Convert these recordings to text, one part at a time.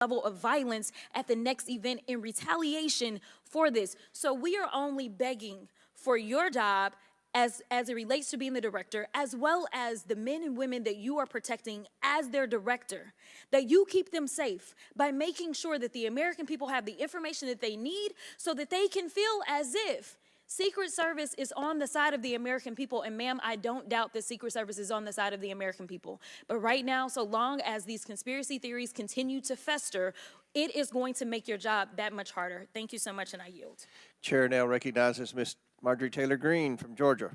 level of violence at the next event in retaliation for this. So we are only begging for your job as it relates to being the director, as well as the men and women that you are protecting as their director, that you keep them safe by making sure that the American people have the information that they need so that they can feel as if Secret Service is on the side of the American people. And ma'am, I don't doubt that Secret Service is on the side of the American people. But right now, so long as these conspiracy theories continue to fester, it is going to make your job that much harder. Thank you so much, and I yield. Chair now recognizes Ms. Marjorie Taylor Greene from Georgia.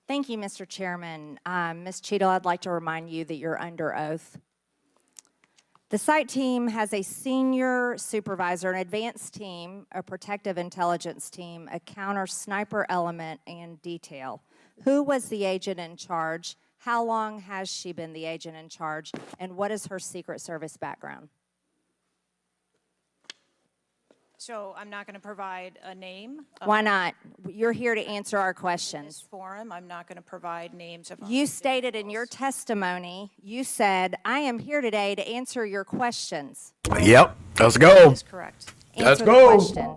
Thank you, Mr. Chairman. Ms. Cheatle, I'd like to remind you that you're under oath. The site team has a senior supervisor, an advanced team, a protective intelligence team, a counter sniper element, and detail. Who was the agent in charge? How long has she been the agent in charge? And what is her Secret Service background? So I'm not going to provide a name. Why not? You're here to answer our In this questions. forum, I'm not going to provide names of. You stated in your testimony, you said, I am here today to answer your questions. Yep, let's go. That is correct. Let's Answer go. the question.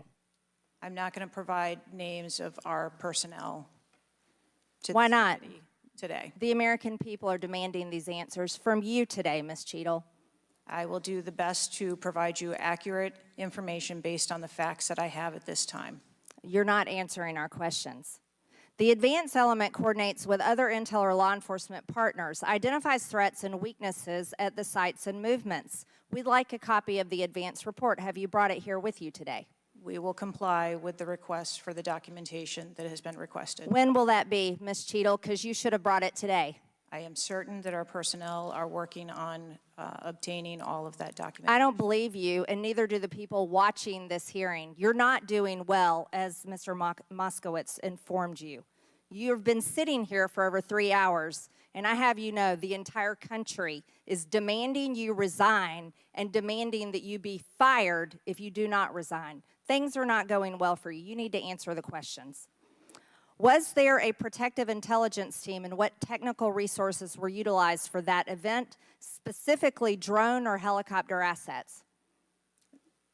I'm not going to provide names of our personnel. To Why this not? committee today. The American people are demanding these answers from you today, Ms. Cheatle. I will do the best to provide you accurate information based on the facts that I have at this time. You're not answering our questions. The advance element coordinates with other intel or law enforcement partners, identifies threats and weaknesses at the sites and movements. We'd like a copy of the advance report. Have you brought it here with you today? We will comply with the request for the documentation that has been requested. When will that be, Ms. Cheatle? Because you should have brought it today. I am certain that our personnel are working on obtaining all of that documentation. I don't believe you, and neither do the people watching this hearing. You're not doing well, as Mr. Moskowitz informed you. You've been sitting here for over 3 hours, and I have you know the entire country is demanding you resign and demanding that you be fired if you do not resign. Things are not going well for you. You need to answer the questions. Was there a protective intelligence team, and what technical resources were utilized for that event, specifically drone or helicopter assets?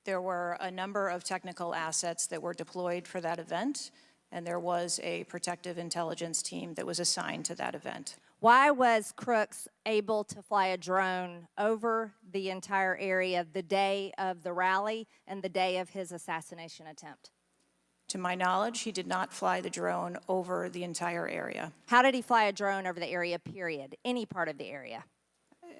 There were a number of technical assets that were deployed for that event, and there was a protective intelligence team that was assigned to that event. Why was Crooks able to fly a drone over the entire area the day of the rally and the day of his assassination attempt? To my knowledge, he did not fly the drone over the entire area. How did he fly a drone over the area, period? Any part of the area?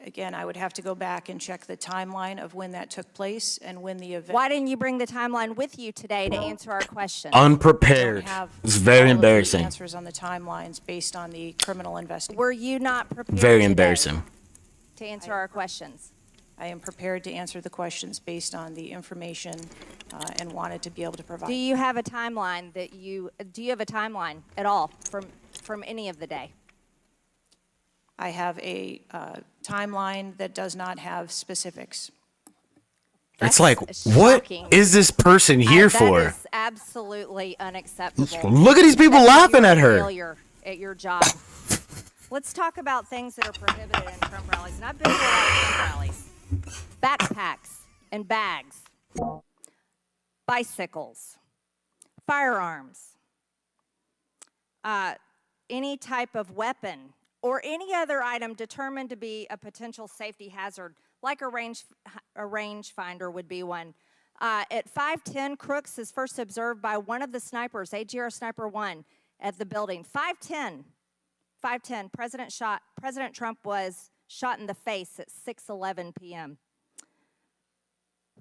Again, I would have to go back and check the timeline of when that took place and when the event. Why didn't you bring the timeline with you today to answer our questions? Unprepared. It's very embarrassing. Answers on the timelines based on the criminal investigation. Were you not prepared Very today embarrassing. to answer our questions? I am prepared to answer the questions based on the information and wanted to be able to provide. Do you have a timeline that do you have a timeline at all from any of the day? I have a timeline that does not have specifics. It's like, That's what shocking. is this person here for? That is absolutely unacceptable. Look at these people That's laughing your at her. Failure at your job. Let's talk about things that are prohibited in Trump rallies. And I've been to a lot of Trump rallies. Backpacks and bags, bicycles, firearms, any type of weapon, or any other item determined to be a potential safety hazard, like a rangefinder would be one. At 5:10, Crooks is first observed by one of the snipers, AGR Sniper 1, at the building. 5:10, President Trump was shot in the face at 6:11 p.m.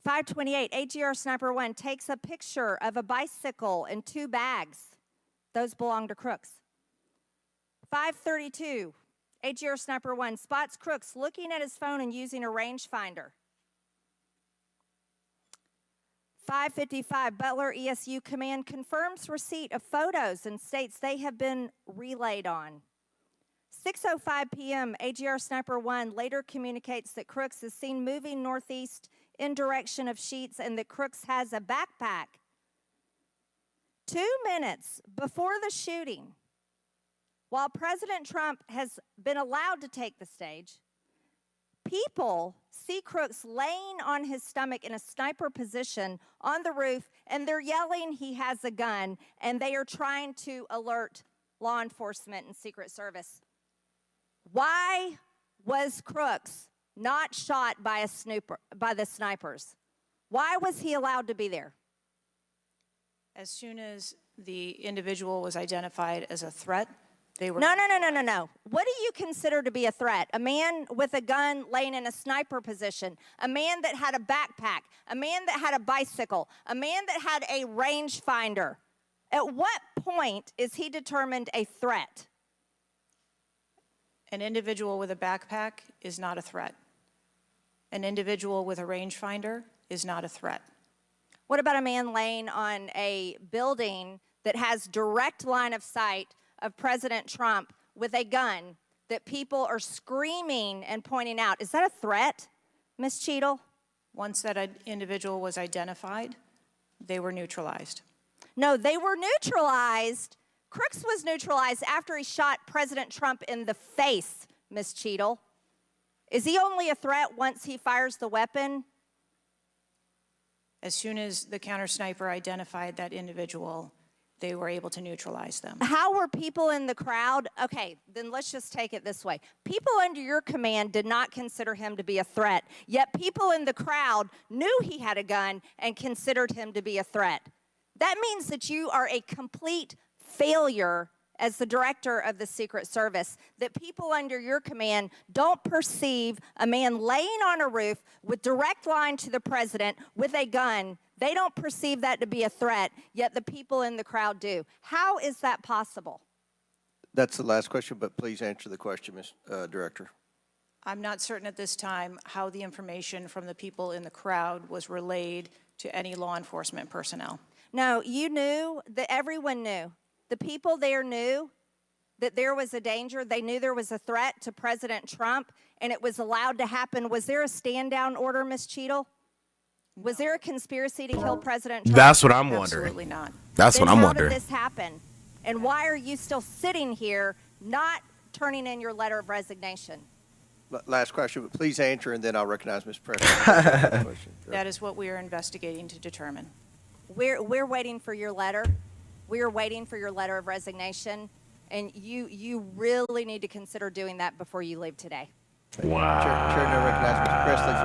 5:28, AGR Sniper 1 takes a picture of a bicycle and 2 bags. Those belong to Crooks. 5:32, AGR Sniper 1 spots Crooks looking at his phone and using a rangefinder. 5:55, Butler ESU Command confirms receipt of photos and states they have been relayed on. 6:05 p.m., AGR Sniper 1 later communicates that Crooks is seen moving northeast in direction of Sheets and that Crooks has a backpack. 2 minutes before the shooting, while President Trump has been allowed to take the stage, people see Crooks laying on his stomach in a sniper position on the roof, and they're yelling he has a gun, and they are trying to alert law enforcement and Secret Service. Why was Crooks not shot by the snipers? Why was he allowed to be there? As soon as the individual was identified as a threat, they were... No. What do you consider to be a threat? A man with a gun laying in a sniper position, a man that had a backpack, a man that had a bicycle, a man that had a rangefinder. At what point is he determined a threat? An individual with a backpack is not a threat. An individual with a rangefinder is not a threat. What about a man laying on a building that has direct line of sight of President Trump with a gun that people are screaming and pointing out? Is that a threat, Ms. Cheatle? Once that individual was identified, they were neutralized. No, they were neutralized. Crooks was neutralized after he shot President Trump in the face, Ms. Cheatle. Is he only a threat once he fires the weapon? As soon as the counter sniper identified that individual, they were able to neutralize them. How were people in the crowd? Okay, then let's just take it this way. People under your command did not consider him to be a threat, yet people in the crowd knew he had a gun and considered him to be a threat. That means that you are a complete failure as the director of the Secret Service, that people under your command don't perceive a man laying on a roof with direct line to the president with a gun. They don't perceive that to be a threat, yet the people in the crowd do. How is that possible? That's the last question, but please answer the question, Ms. Director. I'm not certain at this time how the information from the people in the crowd was relayed to any law enforcement personnel. No, you knew, that everyone knew. The people there knew that there was a danger. They knew there was a threat to President Trump, and it was allowed to happen. Was there a stand-down order, Ms. Cheatle? Was there a conspiracy to kill President Trump? That's what I'm wondering. Absolutely not. That's what Then I'm how wondering. did this happen? And why are you still sitting here not turning in your letter of resignation? Last question, but please answer, and then I'll recognize Ms. Presley. That is what we are investigating to determine. We're waiting for your letter. We are waiting for your letter of resignation, and you really need to consider doing that before you leave today. Wow. Chair now recognizes Ms. Presley from